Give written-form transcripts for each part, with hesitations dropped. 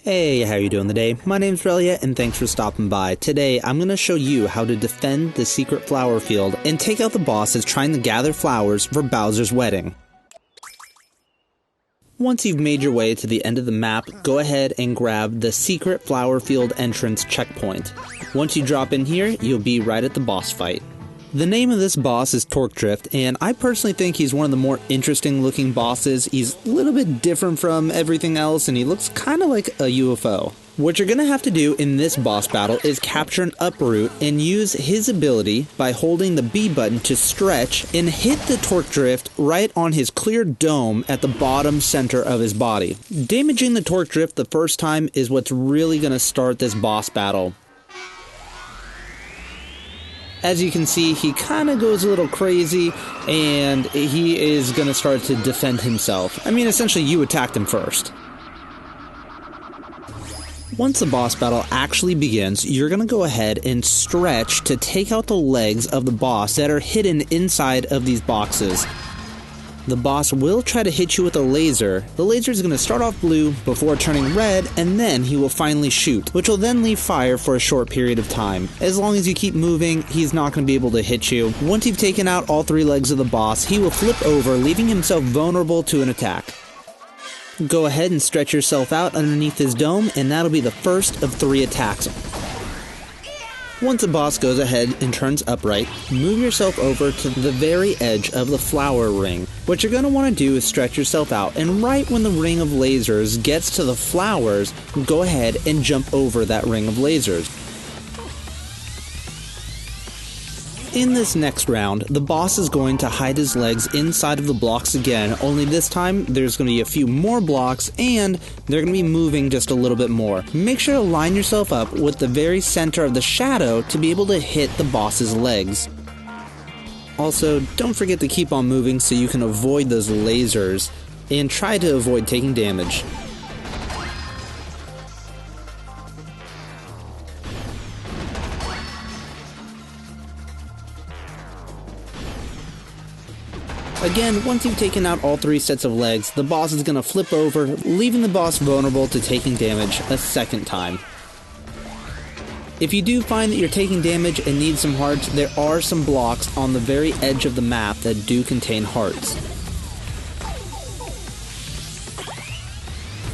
Hey, how you doing today? My name's Relia, and thanks for stopping by. Today, I'm going to show you how to defend the secret flower field and take out the bosses trying to gather flowers for Bowser's wedding. Once you've made your way to the end of the map, go ahead and grab the secret flower field entrance checkpoint. Once you drop in here, you'll be right at the boss fight. The name of this boss is Torkdrift, and I personally think he's one of the more interesting looking bosses. He's a little bit different from everything else, and he looks kind of like a UFO. What you're going to have to do in this boss battle is capture an Uproot and use his ability by holding the B button to stretch and hit the Torkdrift right on his clear dome at the bottom center of his body. Damaging the Torkdrift the first time is what's really going to start this boss battle. As you can see, he kind of goes a little crazy, and he is going to start to defend himself. I mean, essentially, you attacked him first. Once the boss battle actually begins, you're going to go ahead and stretch to take out the legs of the boss that are hidden inside of these boxes. The boss will try to hit you with a laser. The laser is going to start off blue before turning red, and then he will finally shoot, which will then leave fire for a short period of time. As long as you keep moving, he's not going to be able to hit you. Once you've taken out all three legs of the boss, he will flip over, leaving himself vulnerable to an attack. Go ahead and stretch yourself out underneath his dome, and that'll be the first of 3 attacks. Once a boss goes ahead and turns upright, move yourself over to the very edge of the flower ring. What you're going to want to do is stretch yourself out, and right when the ring of lasers gets to the flowers, go ahead and jump over that ring of lasers. In this next round, the boss is going to hide his legs inside of the blocks again, only this time there's going to be a few more blocks and they're going to be moving just a little bit more. Make sure to line yourself up with the very center of the shadow to be able to hit the boss's legs. Also, don't forget to keep on moving so you can avoid those lasers and try to avoid taking damage. Again, once you've taken out all 3 sets of legs, the boss is going to flip over, leaving the boss vulnerable to taking damage a second time. If you do find that you're taking damage and need some hearts, there are some blocks on the very edge of the map that do contain hearts.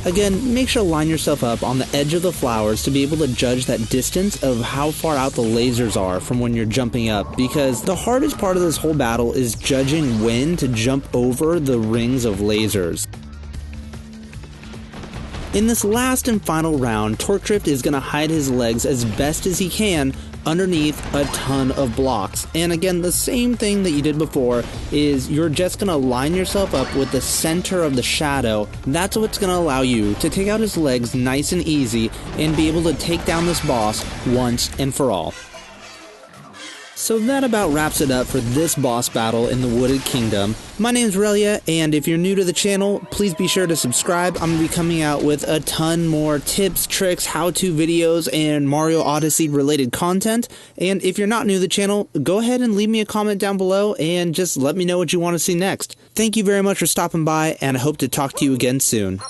Again, make sure to line yourself up on the edge of the flowers to be able to judge that distance of how far out the lasers are from when you're jumping up, because the hardest part of this whole battle is judging when to jump over the rings of lasers. In this last and final round, Torkdrift is going to hide his legs as best as he can underneath a ton of blocks. And again, the same thing that you did before is you're just going to line yourself up with the center of the shadow. That's what's going to allow you to take out his legs nice and easy and be able to take down this boss once and for all. So that about wraps it up for this boss battle in the Wooded Kingdom. My name is Relia, and if you're new to the channel, please be sure to subscribe. I'm going to be coming out with a ton more tips, tricks, how-to videos, and Mario Odyssey related content. And if you're not new to the channel, go ahead and leave me a comment down below and just let me know what you want to see next. Thank you very much for stopping by, and I hope to talk to you again soon.